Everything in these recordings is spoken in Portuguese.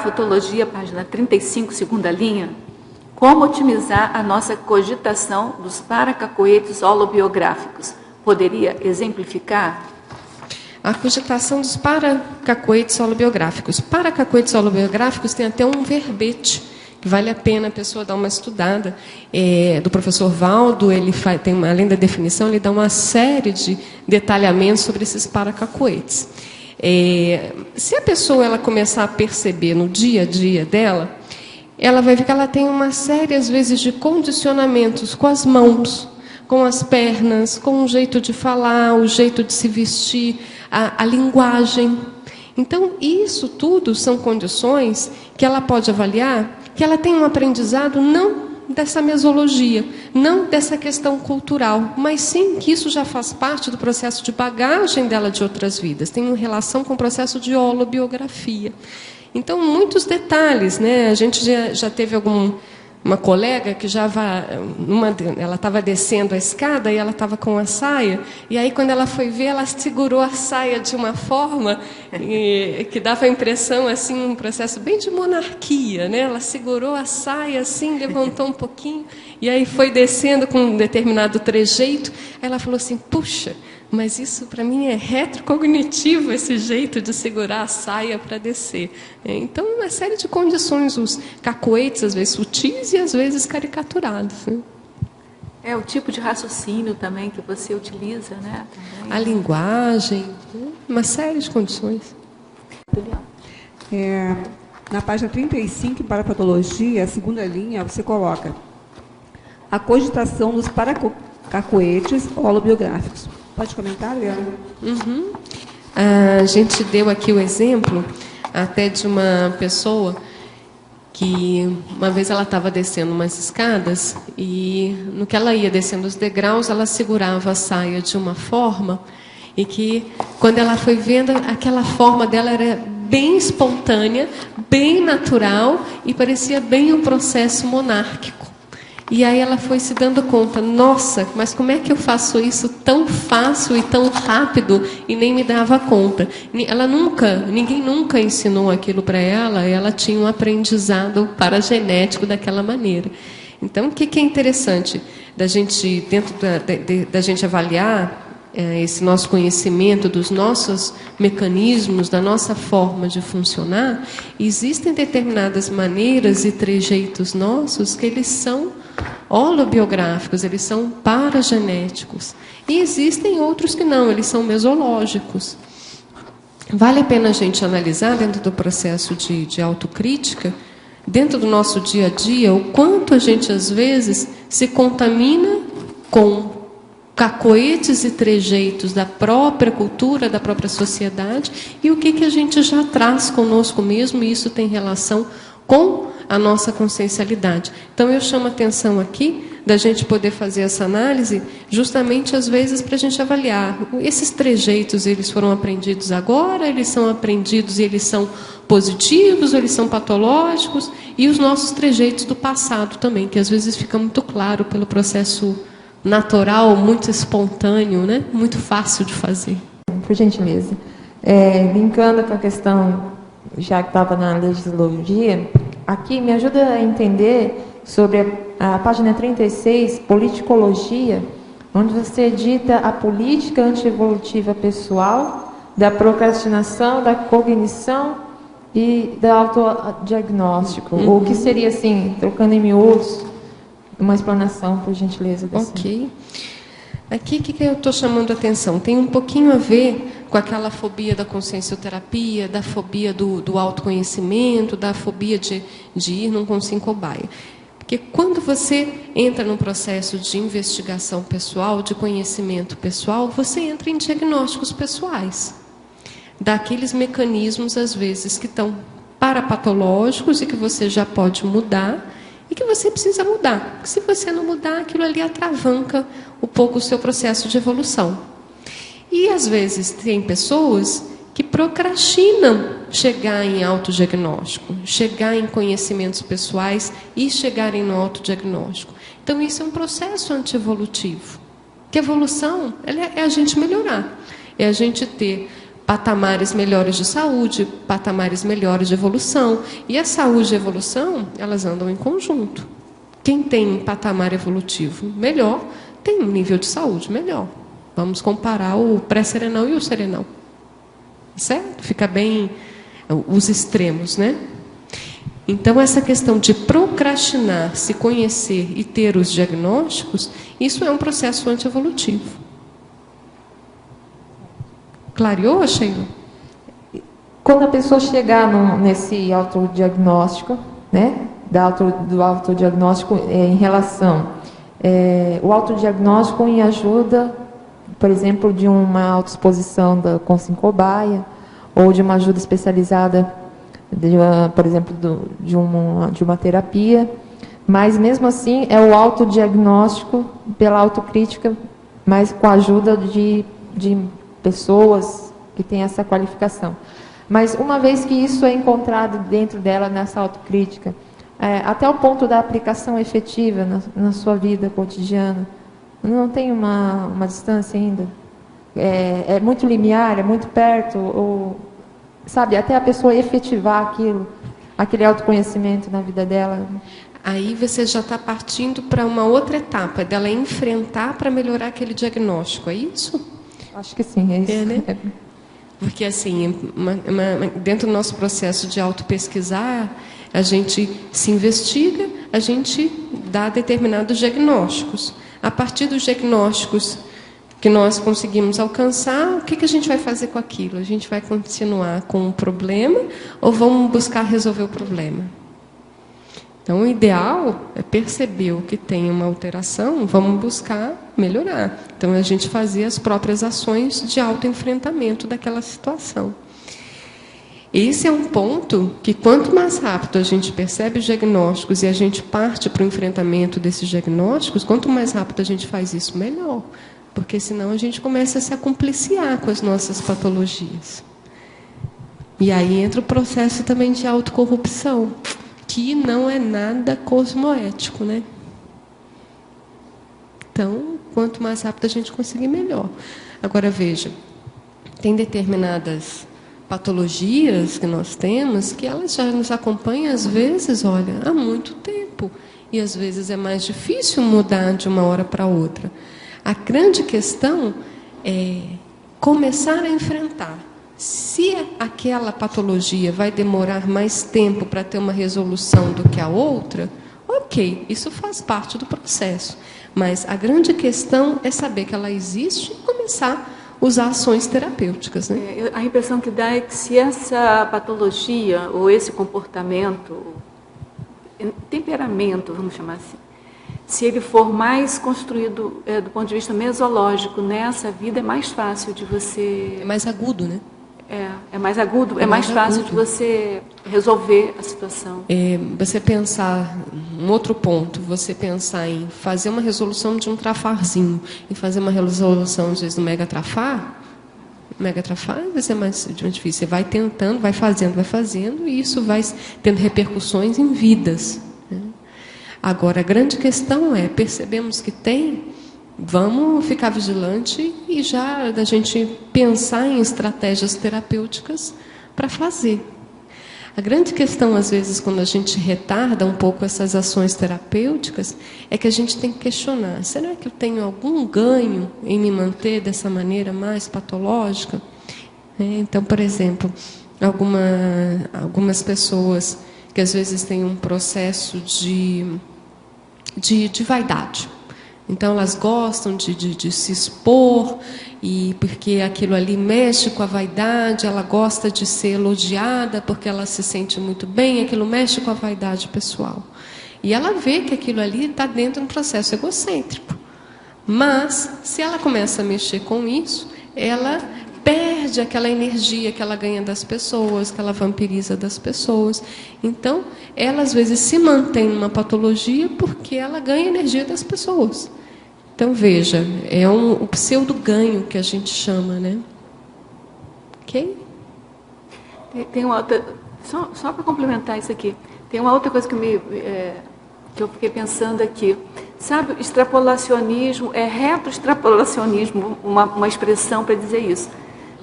Parafotologia, página 35, segunda linha, como otimizar a nossa cogitação dos paracacoetes holobiográficos? Poderia exemplificar? A cogitação dos paracacoetes holobiográficos. Paracacoetes holobiográficos tem até um verbete, que vale a pena a pessoa dar uma estudada. Do professor Valdo, além da definição, ele dá uma série de detalhamentos sobre esses paracacoetes. Se a pessoa ela começar a perceber no dia a dia dela, ela vai ver que ela tem uma série, às vezes, de condicionamentos com as mãos, com as pernas, com o jeito de falar, o jeito de se vestir, a linguagem. Então, isso tudo são condições que ela pode avaliar, que ela tem um aprendizado não dessa mesologia, não dessa questão cultural, mas sim que isso já faz parte do processo de bagagem dela de outras vidas, tem uma relação com o processo de holobiografia. Então, muitos detalhes, né? A gente já teve uma colega que ela estava descendo a escada e ela estava com a saia, e aí quando ela foi ver, ela segurou a saia de uma forma que dava a impressão, assim, um processo bem de monarquia, né? Ela segurou a saia assim, levantou um pouquinho, e aí foi descendo com um determinado trejeito. Ela falou assim, puxa, mas isso para mim é retrocognitivo, esse jeito de segurar a saia para descer. Então, uma série de condições, os cacoetes, às vezes sutis e às vezes caricaturados. Né? O tipo de raciocínio também que você utiliza, né? Também. A linguagem, uma série de condições. Na página 35, em Parapatologia, a segunda linha, você coloca a cogitação dos paracacoetes holobiográficos. Pode comentar, Leandro? Uhum. A gente deu aqui o exemplo até de uma pessoa que uma vez ela estava descendo umas escadas e no que ela ia descendo os degraus, ela segurava a saia de uma forma e que quando ela foi vendo, aquela forma dela era bem espontânea, bem natural e parecia bem um processo monárquico. E aí ela foi se dando conta, nossa, mas como é que eu faço isso tão fácil e tão rápido e nem me dava conta? Ninguém nunca ensinou aquilo para ela, ela tinha um aprendizado paragenético daquela maneira. Então, o que é interessante da gente, dentro da gente avaliar esse nosso conhecimento dos nossos mecanismos, da nossa forma de funcionar, existem determinadas maneiras e trejeitos nossos que eles são holobiográficos, eles são paragenéticos. E existem outros que não, eles são mesológicos. Vale a pena a gente analisar dentro do processo de autocrítica, dentro do nosso dia a dia, o quanto a gente às vezes se contamina com cacoetes e trejeitos da própria cultura, da própria sociedade, e o que a gente já traz conosco mesmo, e isso tem relação com a nossa consciencialidade. Então, eu chamo a atenção aqui da gente poder fazer essa análise, justamente, às vezes, para a gente avaliar. Esses trejeitos, eles foram aprendidos agora, eles são aprendidos e eles são positivos, ou eles são patológicos, e os nossos trejeitos do passado também, que às vezes fica muito claro pelo processo natural, muito espontâneo, né? Muito fácil de fazer. Por gentileza. Linkando com a questão, já que estava na legisologia, aqui me ajuda a entender sobre a página 36, politicologia, onde você edita a política antievolutiva pessoal, da procrastinação, da cognição e do autodiagnóstico. O que seria, assim, trocando em miúdos, uma explanação, por gentileza. Ok. Aqui, o que eu estou chamando a atenção? Tem um pouquinho a ver com aquela fobia da consciencioterapia, da fobia do autoconhecimento, da fobia de ir num consciência cobaia. Porque quando você entra num processo de investigação pessoal, de conhecimento pessoal, você entra em diagnósticos pessoais. Daqueles mecanismos, às vezes, que estão parapatológicos e que você já pode mudar, e que você precisa mudar. Porque se você não mudar, aquilo ali atravanca um pouco o seu processo de evolução. E, às vezes, tem pessoas que procrastinam chegar em autodiagnóstico, chegar em conhecimentos pessoais e chegarem no autodiagnóstico. Então, isso é um processo antievolutivo. Que evolução é a gente melhorar, é a gente ter patamares melhores de saúde, patamares melhores de evolução. E a saúde e a evolução, elas andam em conjunto. Quem tem um patamar evolutivo melhor, tem um nível de saúde melhor. Vamos comparar o pré-serenal e o serenal. Certo? Fica bem os extremos, né? Então, essa questão de procrastinar, se conhecer e ter os diagnósticos, isso é um processo antievolutivo. Clareou, Sheila? Quando a pessoa chegar nesse autodiagnóstico, né, do autodiagnóstico em relação o autodiagnóstico em ajuda, por exemplo, de uma autoexposição com cobaia, ou de uma ajuda especializada, por exemplo, de uma terapia, mas mesmo assim é o autodiagnóstico pela autocrítica, mas com a ajuda de pessoas que têm essa qualificação. Mas uma vez que isso é encontrado dentro dela, nessa autocrítica, até o ponto da aplicação efetiva na sua vida cotidiana, não tem uma distância ainda? É muito limiar, é muito perto? Ou, sabe, até a pessoa efetivar aquele autoconhecimento na vida dela? Aí você já está partindo para uma outra etapa, dela enfrentar para melhorar aquele diagnóstico, é isso? Acho que sim, é isso. Né? Porque, assim, dentro do nosso processo de autopesquisar, a gente se investiga, a gente dá determinados diagnósticos. A partir dos diagnósticos que nós conseguimos alcançar, o que a gente vai fazer com aquilo? A gente vai continuar com o problema ou vamos buscar resolver o problema? Então, o ideal é perceber o que tem uma alteração, vamos buscar melhorar. Então, a gente fazer as próprias ações de autoenfrentamento daquela situação. Esse é um ponto que, quanto mais rápido a gente percebe os diagnósticos e a gente parte para o enfrentamento desses diagnósticos, quanto mais rápido a gente faz isso, melhor. Porque, senão, a gente começa a se acompliciar com as nossas patologias. E aí entra o processo também de autocorrupção, que não é nada cosmoético, né? Então, quanto mais rápido a gente conseguir, melhor. Agora, veja, tem determinadas patologias que nós temos que elas já nos acompanham, às vezes, olha, há muito tempo. E, às vezes, é mais difícil mudar de uma hora para outra. A grande questão é começar a enfrentar. Se aquela patologia vai demorar mais tempo para ter uma resolução do que a outra, ok, isso faz parte do processo. Mas a grande questão é saber que ela existe e começar a usar ações terapêuticas. Né? A impressão que dá é que se essa patologia ou esse comportamento, temperamento, vamos chamar assim, se ele for mais construído do ponto de vista mesológico nessa vida, é mais fácil de você... É mais agudo, né? É mais agudo, é mais fácil de você resolver a situação. Você pensar, um outro ponto, você pensar em fazer uma resolução de um trafarzinho e fazer uma resolução, às vezes, do megatrafar, vai ser mais difícil. Você vai tentando, vai fazendo, e isso vai tendo repercussões em vidas. Né? Agora, a grande questão é, percebemos que tem... Vamos ficar vigilante e já da gente pensar em estratégias terapêuticas para fazer. A grande questão, às vezes, quando a gente retarda um pouco essas ações terapêuticas, é que a gente tem que questionar, será que eu tenho algum ganho em me manter dessa maneira mais patológica? Então, por exemplo, algumas pessoas que às vezes têm um processo de vaidade. Então, elas gostam de se expor, e porque aquilo ali mexe com a vaidade, ela gosta de ser elogiada porque ela se sente muito bem, aquilo mexe com a vaidade pessoal. E ela vê que aquilo ali está dentro de um processo egocêntrico. Mas, se ela começa a mexer com isso, ela perde aquela energia que ela ganha das pessoas, que ela vampiriza das pessoas. Então, ela às vezes se mantém numa patologia porque ela ganha energia das pessoas. Então, veja, é um pseudo-ganho que a gente chama, né? Ok? Tem uma outra... Só para complementar isso aqui. Tem uma outra coisa que eu fiquei pensando aqui. Sabe, extrapolacionismo, retroextrapolacionismo, uma expressão para dizer isso.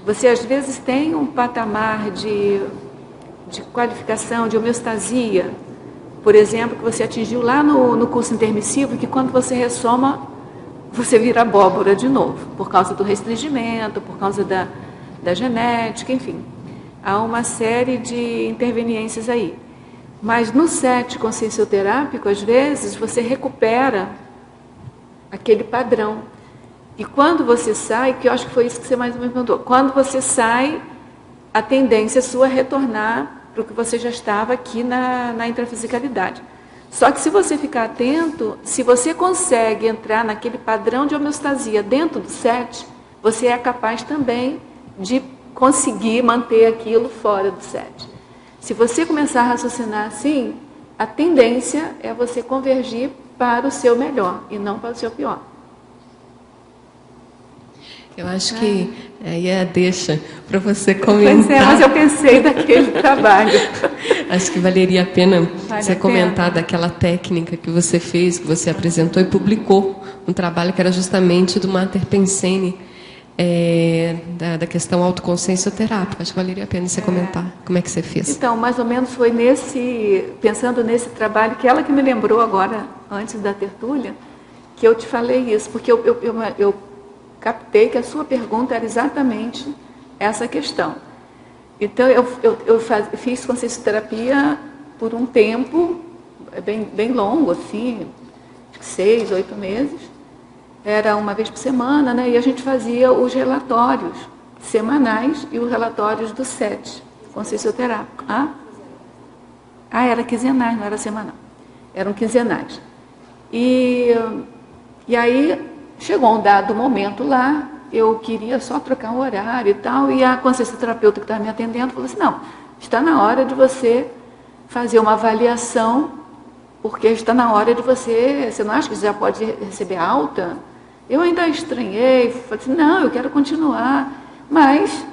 você às vezes tem um patamar de qualificação, de homeostasia, por exemplo, que você atingiu lá no curso intermissivo, que quando você ressoma, você vira abóbora de novo, por causa do restringimento, por causa da genética, enfim. Há uma série de interveniências aí. Mas no SET consciencioterápico, às vezes, você recupera aquele padrão. E quando você sai, que eu acho que foi isso que você mais ou menos perguntou, quando você sai, a tendência sua é retornar para o que você já estava aqui na intrafisicalidade. Só que se você ficar atento, se você consegue entrar naquele padrão de homeostasia dentro do SET, você é capaz também de conseguir manter aquilo fora do SET. Se você começar a raciocinar assim, a tendência é você convergir para o seu melhor e não para o seu pior. Eu acho que aí é a deixa para você comentar. Pois é, mas eu pensei daquele trabalho. Acho que valeria a pena você comentar daquela técnica que você fez, que você apresentou e publicou um trabalho que era justamente do Mater Pensene, da questão autoconsciencioterápica. Acho que valeria a pena você comentar como é que você fez. Então, mais ou menos foi pensando nesse trabalho, que ela que me lembrou agora, antes da tertúlia, que eu te falei isso, porque eu captei que a sua pergunta era exatamente essa questão. Então, eu fiz consciencioterapia por um tempo bem longo, assim, 6, 8 meses. Era uma vez por semana, né? E a gente fazia os relatórios semanais e os relatórios do SET, consciencioterápico. Era quinzenais, não era semanal. Eram quinzenais. E aí chegou um dado momento lá, eu queria só trocar um horário e tal, e a consciencioterapeuta que estava me atendendo falou assim, não, está na hora de você fazer uma avaliação, porque está na hora de você não acha que você já pode receber alta? Eu ainda estranhei, falei assim, não, eu quero continuar. Mas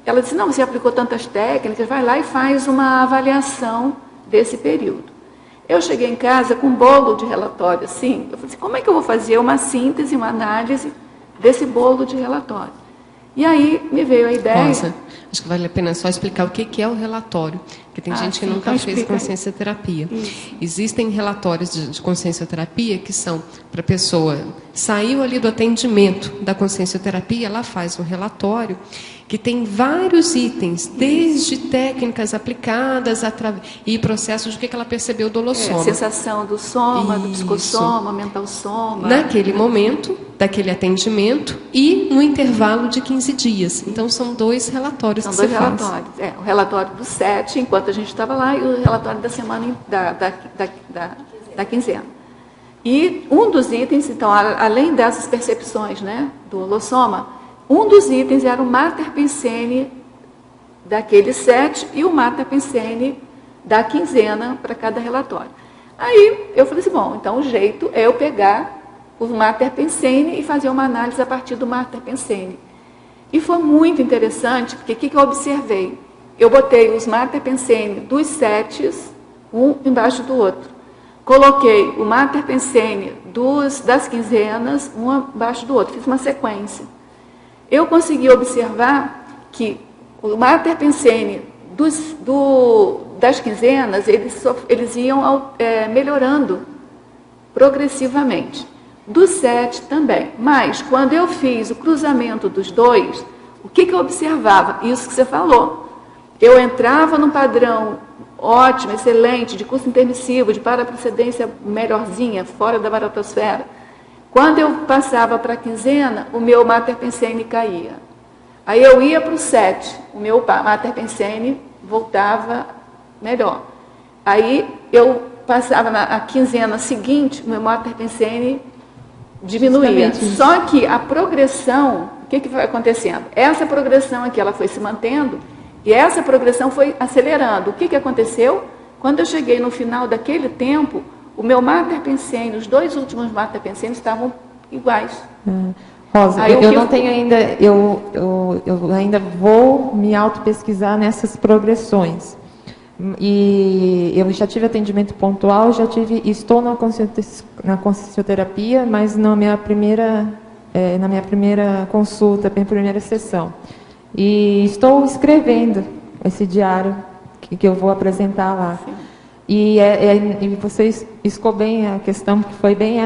ela disse, não, você aplicou tantas técnicas, vai lá e faz uma avaliação desse período. Eu cheguei em casa com um bolo de relatório, assim, eu falei assim, como é que eu vou fazer uma síntese, uma análise desse bolo de relatório? E aí me veio a ideia... Rosa, acho que vale a pena só explicar o que é o relatório, porque tem gente que nunca fez consciencioterapia. Existem relatórios de consciencioterapia que são para a pessoa, saiu ali do atendimento da consciencioterapia, ela faz um relatório que tem vários itens, desde técnicas aplicadas e processos de que ela percebeu do holossoma. Sensação do soma, do psicossoma, mental soma. Naquele momento, daquele atendimento e no intervalo de 15 dias. Então, são 2 relatórios que você faz. São 2 relatórios. O relatório do SET, enquanto a gente estava lá, e o relatório da semana, da quinzena. E um dos itens, então, além dessas percepções, né, do holossoma, um dos itens era o Mater Pensene daquele SET e o Mater Pensene da quinzena para cada relatório. Aí eu falei assim, bom, então o jeito é eu pegar o Mater Pensene e fazer uma análise a partir do Mater Pensene. E foi muito interessante, porque o que eu observei? Eu botei os Mater Pensene dos SETs, um embaixo do outro. Coloquei o Mater Pensene das quinzenas, um embaixo do outro. Fiz uma sequência. Eu consegui observar que o Mater Pensene das quinzenas, eles iam melhorando progressivamente. Do SET também. Mas, quando eu fiz o cruzamento dos 2, o que eu observava? Isso que você falou. Eu entrava num padrão ótimo, excelente, de curso intermissivo, de paraprocedência melhorzinha, fora da baratosfera. Quando eu passava para a quinzena, o meu Mater Pensene caía. Aí eu ia para o SET, o meu Mater Pensene voltava melhor. Aí eu passava na quinzena seguinte, o meu Mater Pensene diminuía. Só que a progressão, o que foi acontecendo? Essa progressão aqui, ela foi se mantendo e essa progressão foi acelerando. O que aconteceu? Quando eu cheguei no final daquele tempo, o meu Mater Pensene, os 2 últimos Mater Pensene estavam iguais. Rosa, eu não tenho ainda, eu ainda vou me auto-pesquisar nessas progressões. E eu já tive atendimento pontual, estou na consciencioterapia, mas na minha primeira consulta, minha primeira sessão. E estou escrevendo esse diário que eu vou apresentar lá. Sim. E você escou bem a questão, que foi bem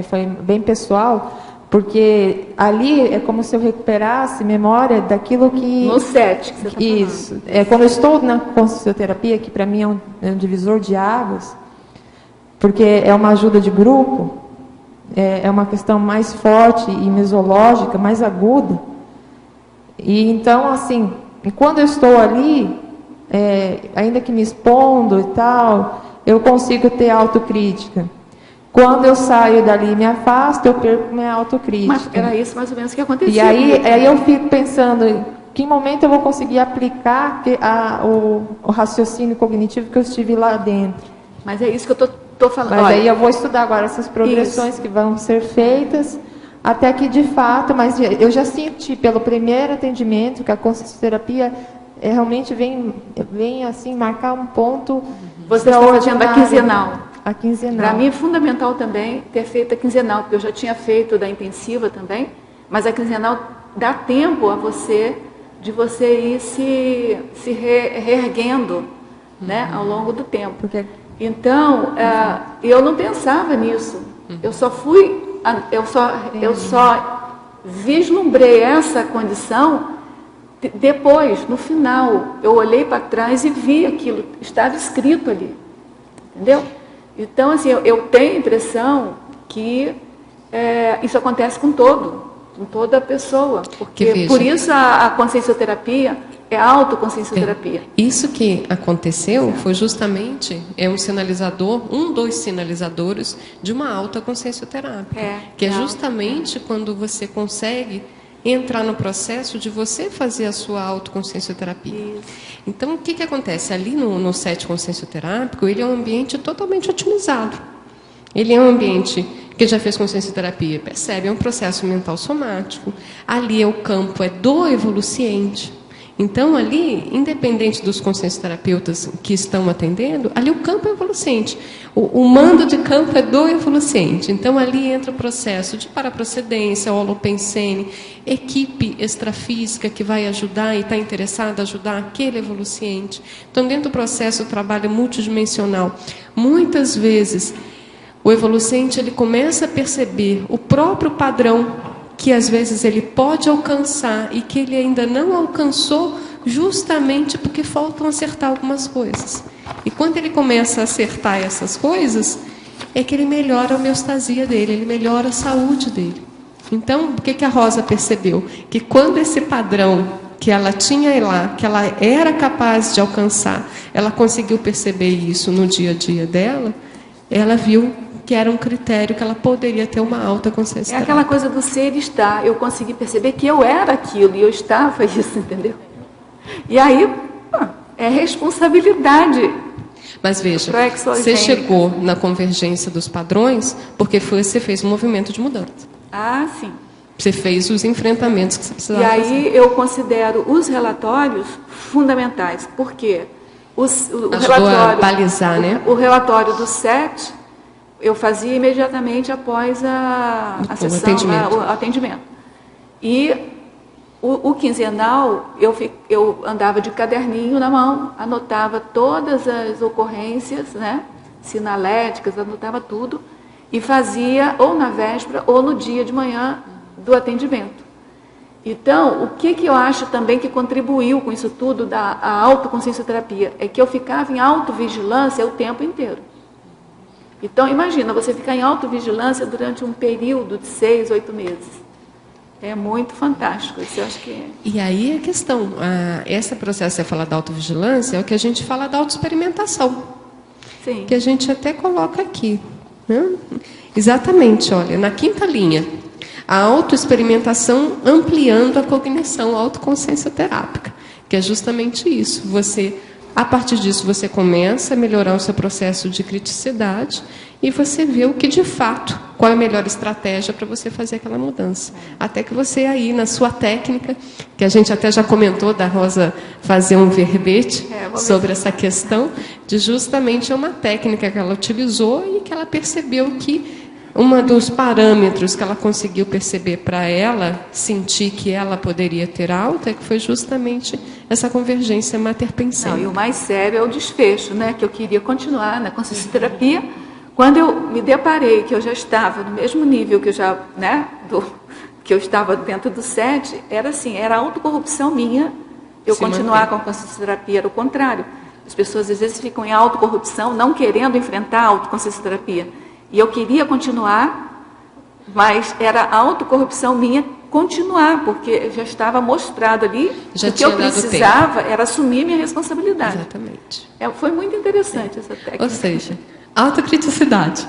foi bem pessoal, porque ali é como se eu recuperasse memória daquilo que... No 7 que você está falando. Isso. Quando eu estou na consciencioterapia, que para mim é um divisor de águas, porque é uma ajuda de grupo, é uma questão mais forte e mesológica, mais aguda. E então, assim, quando eu estou ali, ainda que me expondo e tal, eu consigo ter autocrítica. Quando eu saio dali e me afasto, eu perco minha autocrítica. Mas era isso mais ou menos que acontecia. E aí eu fico pensando, em que momento eu vou conseguir aplicar o raciocínio cognitivo que eu estive lá dentro. Mas é isso que eu estou falando. Mas Olha, aí eu vou estudar agora essas progressões isso. que vão ser feitas, até que de fato, mas eu já senti pelo primeiro atendimento que a consciencioterapia realmente vem assim marcar um ponto. Você está fazendo a quinzenal. A quinzenal. Para mim é fundamental também ter feito a quinzenal, porque eu já tinha feito da intensiva também, mas a quinzenal dá tempo a você de você ir se reerguendo, né, ao longo do tempo. Porque... Então, eu não pensava nisso. Eu só vislumbrei essa condição depois, no final. Eu olhei para trás e vi aquilo, estava escrito ali. Entendeu? Então, assim, eu tenho a impressão que isso acontece com toda pessoa. Porque por isso a consciencioterapia é a autoconsciencioterapia. Isso que aconteceu foi justamente um dos sinalizadores de uma alta consciencioterapia. Que é justamente quando você consegue entrar no processo de você fazer a sua autoconsciencioterapia. Isso. Então, o que acontece? Ali no set consciencioterápico, ele é um ambiente totalmente otimizado. Ele é um ambiente que já fez consciencioterapia, percebe? É um processo mental somático. Ali o campo é do evoluciente. Então, ali, independente dos consciencioterapeutas que estão atendendo, ali o campo é evoluciente. O mando de campo é do evoluciente. Então, ali entra o processo de paraprocedência, holopensene, equipe extrafísica que vai ajudar e está interessada em ajudar aquele evoluciente. Então, dentro do processo, o trabalho multidimensional. Muitas vezes, o evoluciente ele começa a perceber o próprio padrão que às vezes ele pode alcançar e que ele ainda não alcançou justamente porque faltam acertar algumas coisas. E quando ele começa a acertar essas coisas, é que ele melhora a homeostasia dele, ele melhora a saúde dele. Então, o que a Rosa percebeu? Que quando esse padrão que ela tinha lá, que ela era capaz de alcançar, ela conseguiu perceber isso no dia a dia dela, ela viu que era um critério que ela poderia ter uma alta consciência. É aquela coisa do ser e estar. Eu consegui perceber que eu era aquilo e eu estava isso, entendeu? E aí, é responsabilidade. Mas veja, você chegou na convergência dos padrões porque você fez um movimento de mudança. Ah, sim. Você fez os enfrentamentos que você precisava fazer. E aí eu considero os relatórios fundamentais, porque o relatório, a balizar, né? O relatório do SET eu fazia imediatamente após a sessão, o atendimento. E o quinzenal, eu andava de caderninho na mão, anotava todas as ocorrências, né, sinaléticas, anotava tudo, e fazia ou na véspera ou no dia de manhã do atendimento. Então, o que eu acho também que contribuiu com isso tudo da autoconsciencioterapia é que eu ficava em autovigilância o tempo inteiro. Então, imagina, você ficar em autovigilância durante um período de 6, 8 meses. É muito fantástico, isso eu acho que é. E aí a questão, esse processo que você fala da autovigilância é o que a gente fala da autoexperimentação. Sim. Que a gente até coloca aqui. Né? Exatamente, olha, na quinta linha. A autoexperimentação ampliando a cognição autoconsciencioterápica. Que é justamente isso. A partir disso, você começa a melhorar o seu processo de criticidade e você vê o que, de fato, qual é a melhor estratégia para você fazer aquela mudança. Até que você aí, na sua técnica, que a gente até já comentou da Rosa fazer um verbete sobre essa questão, de justamente uma técnica que ela utilizou e que ela percebeu que um dos parâmetros que ela conseguiu perceber para ela, sentir que ela poderia ter alta, que foi justamente essa convergência mater-pensêmica. E o mais sério é o desfecho, né? Que eu queria continuar na consciencioterapia. Quando eu me deparei que eu já estava no mesmo nível que eu já, né, que eu estava dentro do 7, era assim, era a autocorrupção minha, eu continuar com a consciencioterapia, era o contrário. As pessoas às vezes ficam em autocorrupção, não querendo enfrentar a autoconsciencioterapia. E eu queria continuar, mas era a autocorrupção minha continuar, porque já estava mostrado ali que o que eu precisava era assumir minha responsabilidade. Exatamente. Foi muito interessante essa técnica. Ou seja, autocriticidade.